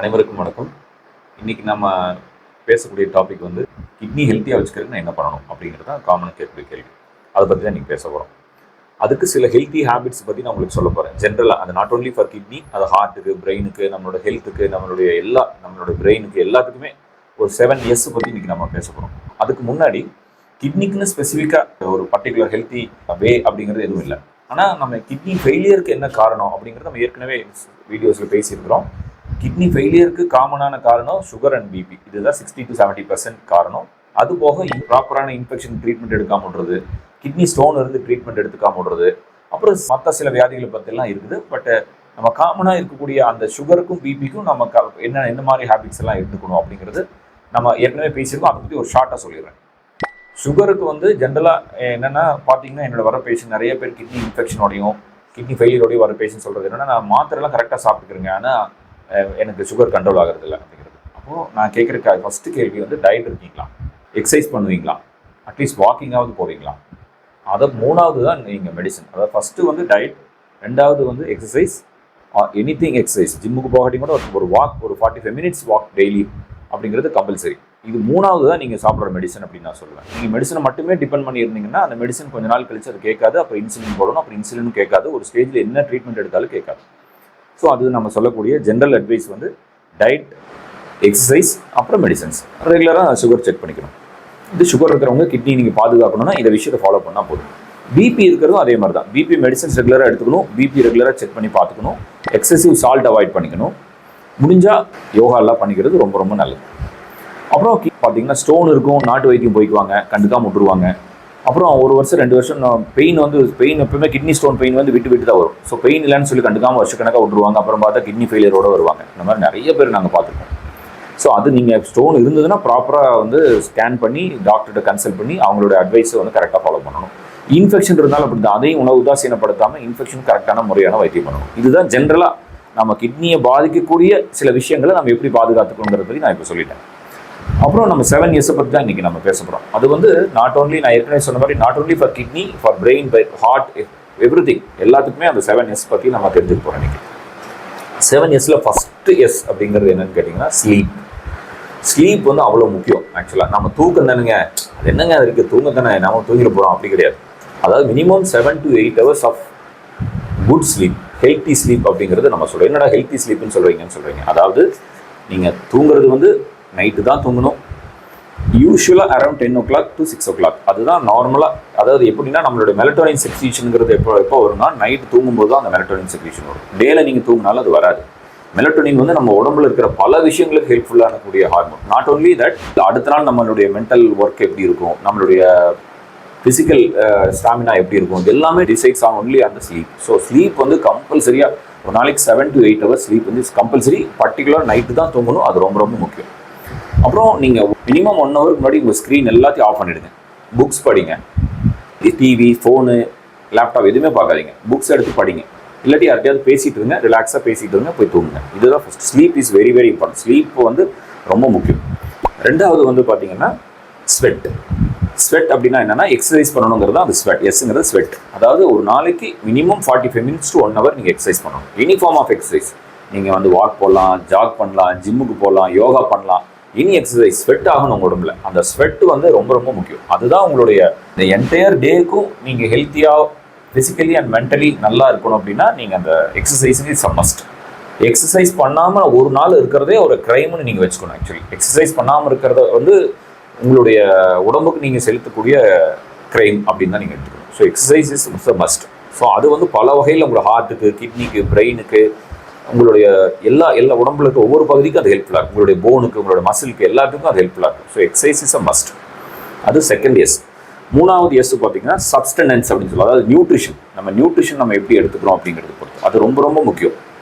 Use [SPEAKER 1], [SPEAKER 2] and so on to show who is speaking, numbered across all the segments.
[SPEAKER 1] அனைவருக்கும் வணக்கம். இன்னைக்கு நம்ம பேசக்கூடிய டாபிக் வந்து கிட்னி ஹெல்த்தியாக வச்சுக்கிறதுக்கு நான் என்ன பண்ணணும் அப்படிங்கிறது தான் காமனாக கேட்கக்கூடிய கேள்வி. அதை பற்றி தான் நீங்கள் பேச போகிறோம். அதுக்கு சில ஹெல்த்தி ஹேபிட்ஸ் பற்றி நான் உங்களுக்கு சொல்ல போகிறேன். ஜென்ரலாக அது நாட் ஓன்லி ஃபார் கிட்னி, அது ஹார்ட்டுக்கு, பிரெயினுக்கு, நம்மளோட ஹெல்த்துக்கு, நம்மளோட பிரெயினுக்கு எல்லாத்துக்குமே ஒரு 7 இயர்ஸ் பற்றி இன்னைக்கு நம்ம பேச போகிறோம். அதுக்கு முன்னாடி கிட்னிக்குன்னு ஸ்பெசிஃபிக்காக ஒரு பர்டிகுலர் ஹெல்த்தி வே அப்படிங்கிறது எதுவும் இல்லை. ஆனால் நம்ம கிட்னி ஃபெயிலியருக்கு என்ன காரணம் அப்படிங்கிறது நம்ம ஏற்கனவே வீடியோஸில் பேசியிருக்கிறோம். கிட்னி ஃபெயிலியருக்கு காமனான காரணம் சுகர் அண்ட் பிபி. இதுதான் 60 to 70% காரணம். அது போக ப்ராப்பரான இன்ஃபெக்ஷன் ட்ரீட்மெண்ட் எடுக்காம விடுறது, கிட்னி ஸ்டோன் இருந்து ட்ரீட்மெண்ட் எடுத்துக்காம விடுறது, அப்புறம் மற்ற சில வியாதிகளை பற்றிலாம் இருக்குது. பட் நம்ம காமனாக இருக்கக்கூடிய அந்த சுகருக்கும் பிபிக்கும் நம்ம என்ன மாதிரி ஹேபிட்ஸ் எல்லாம் எடுத்துக்கணும் அப்படிங்கிறது நம்ம ஏற்கனவே பேசியிருக்கோம். அதை பற்றி ஒரு ஷார்ட்டாக சொல்லிடுறேன். சுகருக்கு வந்து ஜென்ரலாக என்னென்னா பார்த்தீங்கன்னா, என்னோட வர பேஷண்ட் நிறைய பேர் கிட்னி இன்ஃபெக்ஷனோடையும் கிட்னி ஃபெயிலியரோடையும் வர பேஷண்ட் சொல்கிறது என்னென்னா, நான் மாத்திரைலாம் கரெக்டாக சாப்பிட்டுக்கிறேங்க, ஆனால் எனக்கு சுகர் கண்ட்ரோல் ஆகிறது இல்லை அப்படிங்கிறது. அப்போது நான் கேட்குற ஃபஸ்ட்டு கேள்வி வந்து டயட் இருக்கீங்களா, எக்ஸசைஸ் பண்ணுவீங்களா, அட்லீஸ்ட் வாக்கிங்காவது போவீங்களா? அதை 3வது தான் நீங்கள் மெடிசன். அதாவது ஃபஸ்ட்டு வந்து டயட், 2வது வந்து எக்ஸசைஸ், எனிதிங் எக்ஸசைஸ். ஜிம்முக்கு போகாட்டி கூட ஒரு வாக், ஒரு 45 minutes வாக் டெய்லி அப்படிங்கிறது கம்பல்சரி. இது 3வது தான் நீங்கள் சாப்பிட்ற மெடிசன் அப்படின்னு நான் சொல்லுவேன். நீங்கள் மெடிசனை மட்டுமே டிபெண்ட் பண்ணியிருந்தீங்கன்னா அந்த மெடிசன் கொஞ்ச நாள் கழிச்சு அது கேட்காது. அப்புறம் இன்சுலின் போடணும், அப்புறம் இன்சுலினும் கேட்காது, ஒரு ஸ்டேஜில் என்ன ட்ரீட்மெண்ட் எடுத்தாலும் கேட்காது. ஸோ அது நம்ம சொல்லக்கூடிய ஜென்ரல் அட்வைஸ் வந்து டயட், எக்ஸசைஸ், அப்புறம் மெடிசன்ஸ். ரெகுலராக சுகர் செக் பண்ணிக்கணும். இது சுகர் இருக்கிறவங்க கிட்னி நீங்கள் பாதுகாக்கணும்னா இந்த விஷயத்தை ஃபாலோ பண்ணால் போதும். பிபி இருக்கிறதும் அதே மாதிரி தான். பிபி மெடிசன்ஸ் ரெகுலராக எடுத்துக்கணும், பிபி ரெகுலராக செக் பண்ணி பார்த்துக்கணும், எக்ஸசிவ் சால்ட் அவாய்ட் பண்ணிக்கணும், முடிஞ்சால் யோகாலாம் பண்ணிக்கிறது ரொம்ப ரொம்ப நல்லது. அப்புறம் பார்த்தீங்கன்னா ஸ்டோன் இருக்கும், நாட்டு வைத்தியம் போய்க்குவாங்க, கண்டுக்காம விட்டுருவாங்க. அப்புறம் 1 வருஷம் 2 வருஷம் பெயின் எப்பவுமே கிட்னி ஸ்டோன் பெயின் வந்து விட்டு தான் வரும். ஸோ பெயின் இல்லைன்னு சொல்லி கண்டுக்காமல் வருஷக்கணக்காக விட்டுருவாங்க. அப்புறம் பார்த்தா கிட்னி ஃபெயிலியரோட வருவாங்க. இந்த மாதிரி நிறைய பேர் நாங்கள் பார்த்துருக்கோம். ஸோ அது நீங்கள் ஸ்டோன் இருந்ததுன்னா ப்ராப்பராக வந்து ஸ்கேன் பண்ணி டாக்டர்கிட்ட கன்சல்ட் பண்ணி அவங்களோட அட்வைஸை வந்து கரெக்டாக ஃபாலோ பண்ணணும். இன்ஃபெக்ஷன் இருந்தாலும் அப்படி தான், அதையும் உணவு உதாசீனப்படுத்தாமல் இன்ஃபெக்ஷன் கரெக்டான முறையான வைத்தியம் பண்ணணும். இதுதான் ஜென்ரலாக நம்ம கிட்னியை பாதிக்கக்கூடிய சில விஷயங்களை நம்ம எப்படி பாதுகாத்துக்கணுங்கிறத பற்றி நான் இப்போ சொல்லிட்டேன். அப்புறம் நம்ம 7 இயர்ஸை பற்றி தான் இன்றைக்கி நம்ம பேச போகிறோம். அது வந்து நாட் ஓன்லி, நான் ஏற்கனவே சொன்ன மாதிரி, not only for kidney, for brain, heart, everything எல்லாத்துக்குமே அந்த 7 இயர்ஸ் பற்றி நம்ம தெரிஞ்சுக்க போகிறோம் இன்றைக்கி. 7 இயர்ஸில் ஃபஸ்ட்டு எஸ் அப்படிங்கிறது என்னன்னு கேட்டிங்கன்னா ஸ்லீப். ஸ்லீப் வந்து அவ்வளோ முக்கியம். ஆக்சுவலாக நம்ம தூக்கம் தானுங்க, அது என்னங்க அது இருக்குது, தூங்க தானே நம்ம தூங்கிட போகிறோம் அப்படி கிடையாது. அதாவது minimum 7 to 8 hours of good sleep, healthy sleep அப்படிங்கிறது நம்ம சொல்கிறோம். என்னடா ஹெல்த்தி ஸ்லீப்னு சொல்கிறீங்க. அதாவது நீங்கள் தூங்குறது வந்து நைட்டு தான் தூங்கணும். யூஸ்வலாக அரௌண்ட் 10 o'clock to 6 o'clock. அதுதான் நார்மலாக. அதாவது எப்படின்னா நம்மளோட மெலட்டோனின் செக்ரீஷனுங்கிறது எப்போ வரும்னா நைட்டு தூங்கும்போது தான் அந்த மெலட்டோனின் செக்ரீஷன் வரும். டேல நீங்கள் தூங்கினாலும் அது வராது. மெலட்டோனின் வந்து நம்ம உடம்புல இருக்கிற பல விஷயங்களுக்கு ஹெல்ப்ஃபுல்லான கூடிய ஹார்மோன். நாட் ஓன்லி தட், அடுத்த நாள் நம்மளுடைய மென்டல் ஒர்க் எப்படி இருக்கும், நம்மளுடைய ஃபிசிக்கல் ஸ்டாமினா எப்படி இருக்கும், இது எல்லாமே டிசைட்ஸ் ஆகும் ஒன்லி அந்த ஸ்லீப். ஸோ ஸ்லீப் வந்து கம்பல்சரியாக ஒரு நாளைக்கு 7 to 8 hours ஸ்லீப் வந்து கம்பல்சரி. பர்டிகுலர் நைட்டு தான் தூங்கணும். அது ரொம்ப ரொம்ப முக்கியம். அப்புறம் நீங்கள் மினிமம் 1 hour முன்னாடி உங்கள் ஸ்க்ரீன் எல்லாத்தையும் ஆஃப் பண்ணிவிடுங்க. புக்ஸ் படிங்க. டிவி, ஃபோனு, லேப்டாப் எதுவுமே பார்க்காதீங்க. புக்ஸ் எடுத்து படிங்க. இல்லாட்டி யார்ட்டையாவது பேசிகிட்டு இருங்க, ரிலாக்ஸாக பேசிகிட்டு இருங்க, போய் தூங்குங்க. இதுதான் first. Sleep is very very important. Sleep வந்து ரொம்ப முக்கியம். 2வது வந்து பார்த்தீங்கன்னா ஸ்வெட். ஸ்வெட் அப்படின்னா என்னென்னா எக்ஸசைஸ் பண்ணணுங்கிறது அந்த ஸ்வெட். எஸ்ங்கிறது ஸ்வெட். அதாவது ஒரு நாளைக்கு மினிமம் 45 minutes to 1 hour நீங்கள் எக்ஸசைஸ் பண்ணணும். Any form of exercise. நீங்கள் வந்து வாக் போடலாம், ஜாக் பண்ணலாம், ஜிம்முக்கு போகலாம், யோகா பண்ணலாம். எனி எக்ஸசைஸ் ஸ்வெட் ஆகணும் உங்கள் உடம்புல. அந்த ஸ்வெட் வந்து ரொம்ப ரொம்ப முக்கியம். அதுதான் உங்களுடைய இந்த என்டையர் டேக்கும் நீங்கள் ஹெல்த்தியாக ஃபிசிக்கலி அண்ட் மென்டலி நல்லா இருக்கணும் அப்படின்னா நீங்கள் அந்த exercise is a must. Exercise பண்ணாமல் ஒரு நாள் இருக்கிறதே ஒரு க்ரைம்னு நீங்கள் வச்சுக்கணும். ஆக்சுவலி எக்ஸசைஸ் பண்ணாமல் இருக்கிறத வந்து உங்களுடைய உடம்புக்கு நீங்கள் செலுத்தக்கூடிய க்ரைம் அப்படின்னு தான் நீங்கள் எடுத்துக்கணும். So exercise is a must. So அது வந்து பல வகையில் உங்களோட ஹார்ட்டுக்கு, கிட்னிக்கு, பிரெயினுக்கு, உங்களுடைய எல்லா உடம்புல இருக்க ஒவ்வொரு பகுதிக்கும் அது ஹெல்ப்ஃபுல்லாக இருக்கும். உங்களுடைய போனுக்கு, உங்களோட மசிலுக்கு, எல்லாத்துக்கும் அது ஹெல்ப்ஃபுல்லாக இருக்கும். So exercise is a must. அது 2nd எஸ். 3வது எஸ் பார்த்தீங்கன்னா சப்ஸ்டனன்ஸ் அப்படின்னு சொல்லுவோம். அதாவது நியூட்ரிஷன். நம்ம எப்படி எடுத்துக்கிறோம் அப்படிங்கிறது பொறுத்து அது ரொம்ப ரொம்ப முக்கியம்.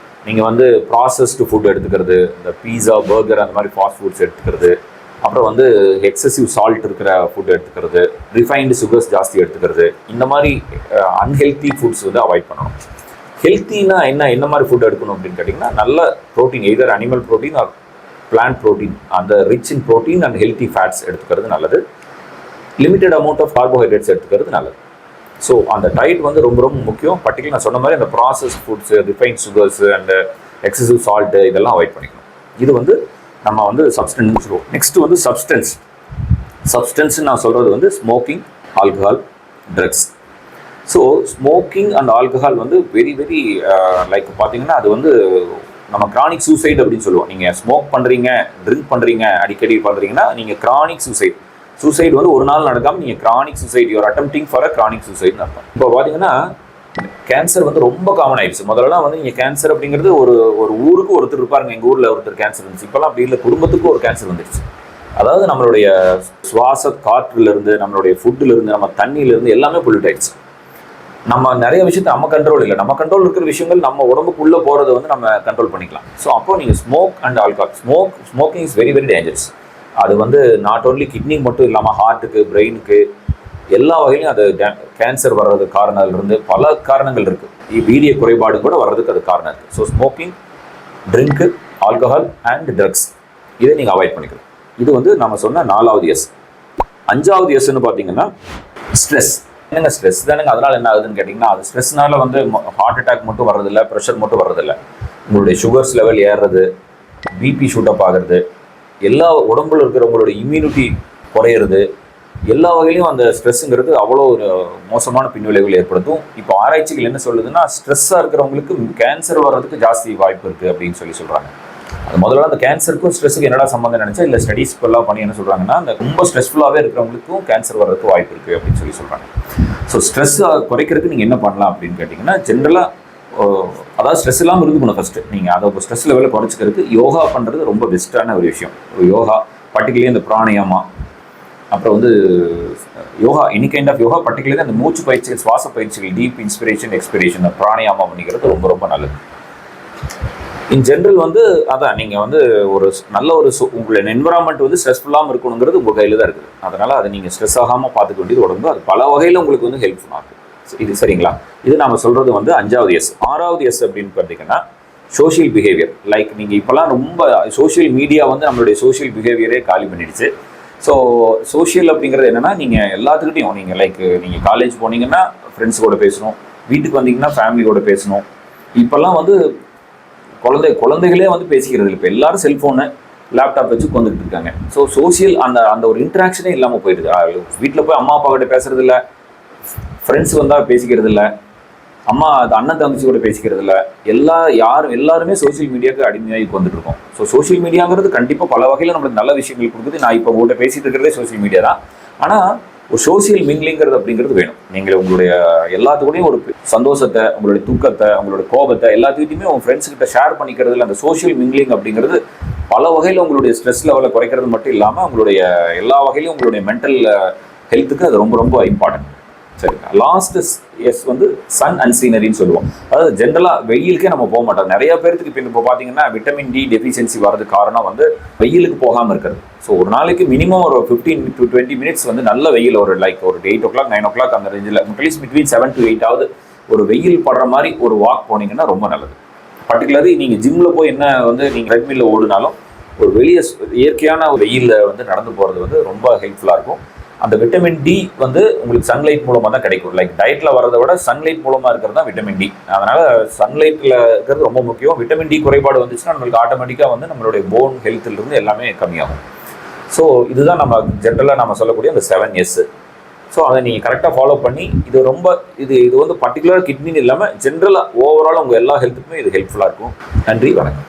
[SPEAKER 1] நீங்கள் வந்து ப்ராசஸ்டு ஃபுட் எடுத்துக்கிறது, இந்த பீஸா, பர்கர் அந்த மாதிரி ஃபாஸ்ட் ஃபுட்ஸ் எடுத்துக்கிறது, அப்புறம் வந்து எக்ஸசிவ் சால்ட் இருக்கிற ஃபுட் எடுத்துக்கிறது, ரிஃபைன்டு சுகர்ஸ் ஜாஸ்தி எடுத்துக்கிறது, இந்த மாதிரி அன்ஹெல்த்தி ஃபுட்ஸ் வந்து அவாய்ட் பண்ணணும். ஹெல்த்தினா என்ன மாதிரி ஃபுட் எடுக்கணும் அப்படின்னு கேட்டிங்கன்னா, நல்ல protein, either animal protein or plant protein, அந்த rich in protein and healthy fats எடுத்துக்கிறது நல்லது. லிமிட்டட் அமௌண்ட் ஆஃப் கார்போஹைட்ரேட்ஸ் எடுத்துக்கிறது நல்லது. ஸோ அந்த டயட் வந்து ரொம்ப ரொம்ப முக்கியம். பர்டிகுலர் நான் சொன்ன மாதிரி அந்த process foods, refined sugars and excessive salt இதெல்லாம் அவாய்ட் பண்ணிக்கணும். இது வந்து நம்ம வந்து சப்ஸ்டன்ஸ் சொல்லுவோம். நெக்ஸ்ட் வந்து சப்ஸ்டன்ஸ் நான் சொல்கிறது வந்து smoking, alcohol, drugs. So smoking and alcohol வந்து வெரி வெரி லைக் பார்த்தீங்கன்னா அது வந்து நம்ம கிரானிக் சூசைட் அப்படின்னு சொல்லுவோம். நீங்கள் ஸ்மோக் பண்ணுறீங்க, ட்ரிங்க் பண்ணுறீங்க, அடிக்கடி பண்ணுறீங்கன்னா நீங்கள் கிரானிக் சூசைட் வந்து ஒரு நாள் நடக்காமல் நீங்கள் chronic suicide you're attempting for a chronic சூசைட்னு அர்த்தம். இப்போ பார்த்தீங்கன்னா கேன்சர் வந்து ரொம்ப காமன் ஆயிடுச்சு. முதல்லலாம் வந்து நீங்கள் கேன்சர் அப்படிங்கிறது ஒரு ஊருக்கு ஒருத்தர் இருப்பாருங்க. எங்கள் ஊரில் ஒருத்தர் கேன்சர் இருந்துச்சு. இப்போலாம் அப்படி இல்லை, குடும்பத்துக்கு ஒரு கேன்சர் வந்துடுச்சு. அதாவது நம்மளுடைய சுவாச காற்றுலேருந்து, நம்மளுடைய ஃபுட்டுலேருந்து, நம்ம தண்ணியிலேருந்து எல்லாமே பொல்யூட் ஆயிடுச்சு. நம்ம நிறைய விஷயத்தை நம்ம கண்ட்ரோல் இல்லை. நம்ம கண்ட்ரோல் இருக்கிற விஷயங்கள் நம்ம உடம்புக்குள்ளே போகிறத வந்து நம்ம கண்ட்ரோல் பண்ணிக்கலாம். ஸோ அப்போ நீங்கள் smoke and alcohol, smoking is very very dangerous. அது வந்து நாட் ஓன்லி கிட்னி மட்டும் இல்லாமல் ஹார்ட்டுக்கு, பிரெயினுக்கு எல்லா வகையிலும் அது கேன்சர் வர்றது காரணம்லேருந்து பல காரணங்கள் இருக்குது. வீரிய குறைபாடு கூட வர்றதுக்கு அது காரணம் இருக்குது. So smoking, drink, alcohol and drugs இதை நீங்கள் அவாய்ட் பண்ணிக்கணும். இது வந்து நம்ம சொன்ன 4வது எஸ். 5வது எஸ்ன்னு பார்த்தீங்கன்னா ஸ்ட்ரெஸ். என்னங்க ஸ்ட்ரெஸ் தானுங்க, அதனால் என்ன ஆகுதுன்னு கேட்டிங்கன்னா, அது ஸ்ட்ரெஸ்னால வந்து ஹார்ட் அட்டாக் மட்டும் வர்றதில்லை, ப்ரெஷர் மட்டும் வர்றதில்லை. உங்களுடைய சுகர்ஸ் லெவல் ஏறுறது, பிபி ஷூட்டப் ஆகிறது, எல்லா உடம்புல இருக்கிற உங்களுடைய இம்யூனிட்டி குறையிறது, எல்லா வகையிலையும் அந்த ஸ்ட்ரெஸ்ஸுங்கிறது அவ்வளோ ஒரு மோசமான பின்விளைவுகள் ஏற்படுத்தும். இப்போ ஆராய்ச்சிகள் என்ன சொல்லுதுன்னா, ஸ்ட்ரெஸ்ஸாக இருக்கிறவங்களுக்கு கேன்சர் வர்றதுக்கு ஜாஸ்தி வாய்ப்பு இருக்குது அப்படின்னு சொல்கிறாங்க. அது முதல்ல அந்த கேன்சருக்கும் ஸ்ட்ரெஸ்ஸுக்கு என்னடா சம்மந்தம் நினச்சா, இல்லை ஸ்டடீஸ் எல்லாம் பண்ணி என்ன சொல்கிறாங்கன்னா, அந்த ரொம்ப ஸ்ட்ரெஸ்ஃபுல்லாகவே இருக்கிறவங்களுக்கும் கேன்சர் வர்றதுக்கு வாய்ப்பு இருக்குது அப்படின்னு சொல்கிறாங்க. ஸோ ஸ்ட்ரெஸ்ஸை குறைக்கிறதுக்கு நீங்கள் என்ன பண்ணலாம் அப்படின்னு கேட்டிங்கன்னா, ஜென்ரலாக அதாவது ஸ்ட்ரெஸ் இல்லாமல் இருந்துக்கணும். ஃபஸ்ட்டு நீங்கள் அதை ஸ்ட்ரெஸ் லெவலில் குறைச்சிக்கிறதுக்கு யோகா பண்ணுறது ரொம்ப பெஸ்ட்டான ஒரு விஷயம். யோகா பர்டிகுலர்லி இந்த பிராணாயாமா, அப்புறம் வந்து yoga, any kind of yoga, particularly அந்த மூச்சு பயிற்சிகள், சுவாச பயிற்சிகள், டீப் இன்ஸ்பிரேஷன், எக்ஸ்பிரேஷன், பிராணாயாமா பண்ணிக்கிறது ரொம்ப ரொம்ப நல்லது. இன் ஜென்ரல் வந்து அதான் நீங்கள் வந்து ஒரு நல்ல ஒரு உங்களுடைய என்விரான்மெண்ட் வந்து ஸ்ட்ரெஸ்ஃபுல்லாமல் இருக்கணுங்கிறது உங்கள் கையில் தான் இருக்குது. அதனால் அதை நீங்கள் ஸ்ட்ரெஸ் ஆகாமல் பார்த்துக்க வேண்டியது உடம்பு. அது பல வகையில் உங்களுக்கு வந்து ஹெல்ப்ஃபுல்லாக இருக்கும். இது சரிங்களா? இது நம்ம சொல்கிறது வந்து 5வது எஸ். 6வது எஸ் அப்படின்னு பார்த்தீங்கன்னா சோஷியல் பிஹேவியர். லைக் நீங்கள் இப்போலாம் ரொம்ப சோஷியல் மீடியா வந்து நம்மளுடைய சோஷியல் பிஹேவியரே காலி பண்ணிடுச்சு. ஸோ சோஷியல் அப்படிங்கிறது என்னென்னா, நீங்கள் எல்லாத்துக்கிட்டையும் நீங்கள் லைக் நீங்கள் காலேஜ் போனீங்கன்னா ஃப்ரெண்ட்ஸ் கூட பேசணும், வீட்டுக்கு வந்தீங்கன்னா ஃபேமிலியோட பேசணும். இப்போல்லாம் வந்து குழந்தைகளே வந்து பேசிக்கிறது. இப்போ எல்லாரும் செல்ஃபோனு, லேப்டாப் வச்சு உட்காந்துட்டு இருக்காங்க. ஸோ சோஷியல் அந்த ஒரு இன்ட்ராக்ஷனே இல்லாமல் போயிடுது. வீட்டில் போய் அம்மா அப்பா கிட்ட பேசுறது இல்லை, ஃப்ரெண்ட்ஸ் வந்தால் பேசிக்கிறது இல்லை, அண்ணன் தங்கச்சி கூட பேசிக்கிறது இல்லை. எல்லாருமே சோஷியல் மீடியாவுக்கு அடிமையாகி வந்துட்டு இருக்கோம். ஸோ சோஷியல் மீடியாங்கிறது கண்டிப்பாக பல வகையில் நம்மளுக்கு நல்ல விஷயங்கள் கொடுக்குது. நான் இப்போ உங்கள்கிட்ட பேசிட்டு இருக்கிறதே சோஷியல் மீடியா தான். ஆனால் ஒரு சோஷியல் மிங்லிங்கிறது அப்படிங்கிறது வேணும். நீங்கள் உங்களுடைய எல்லாத்துக்கூடையும் ஒரு சந்தோஷத்தை, உங்களுடைய தூக்கத்தை, உங்களுடைய கோபத்தை எல்லாத்துக்கிட்டையுமே உங்கள் ஃப்ரெண்ட்ஸ்கிட்ட ஷேர் பண்ணிக்கிறதுல அந்த சோஷியல் மிங்லிங் அப்படிங்கிறது பல வகையில் உங்களுடைய ஸ்ட்ரெஸ் லெவலை குறைக்கிறது மட்டும் இல்லாமல் உங்களுடைய எல்லா வகையிலும் உங்களுடைய மென்டல் ஹெல்த்துக்கு அது ரொம்ப ரொம்ப இம்பார்ட்டன்ட். சரிங்க. லாஸ்ட் எஸ் வந்து சன் அண்ட் சீனரின்னு சொல்லுவோம். அதாவது ஜென்ரலாக வெயிலுக்கே நம்ம போக மாட்டோம். நிறைய பேருக்கு இப்போ பார்த்தீங்கன்னா விட்டமின் டி டெஃபிஷியன்சி வரதுக்கு காரணம் வந்து வெயிலுக்கு போகாமல் இருக்கிறது. ஸோ ஒரு நாளைக்கு மினிமம் ஒரு 15 to 20 மினிட்ஸ் வந்து நல்ல வெயில், ஒரு 8 o'clock 9 o'clock அந்த ரேஞ்சில், அட்லீஸ்ட் பிட்வீன் 7 to 8 ஒரு வெயில் படுற மாதிரி ஒரு வாக் போனீங்கன்னா ரொம்ப நல்லது. பர்டிகுலர்லி நீங்கள் ஜிம்மில் போய் என்ன வந்து நீங்கள் ட்ரெட்மில்ல ஓடினாலும் ஒரு வெளியே இயற்கையான வெயிலில் வந்து நடந்து போகிறது வந்து ரொம்ப ஹெல்ப்ஃபுல்லாக இருக்கும். அந்த விட்டமின் டி வந்து உங்களுக்கு சன்லைட் மூலமாக தான் கிடைக்கும். லைக் டயட்டில் வரதை விட சன்லைட் மூலமாக இருக்கிறது தான் விட்டமின் டி. அதனால் சன்லைட்டில் இருக்கிறது ரொம்ப முக்கியம். விட்டமின் டி குறைபாடு வந்துச்சுன்னா நம்மளுக்கு ஆட்டோமேட்டிக்காக வந்து நம்மளுடைய போன் ஹெல்த்திலிருந்து எல்லாமே கம்மியாகும். ஸோ இதுதான் நம்ம ஜென்ரலாக நம்ம சொல்லக்கூடிய அந்த 7S. ஸோ அதை நீங்கள் கரெக்டாக ஃபாலோ பண்ணி இது வந்து பர்டிகுலர் கிட்னின்னு இல்லாமல் ஜென்ரலாக ஓவரால் உங்கள் எல்லா ஹெல்த்துக்குமே இது ஹெல்ப்ஃபுல்லாக இருக்கும். நன்றி, வணக்கம்.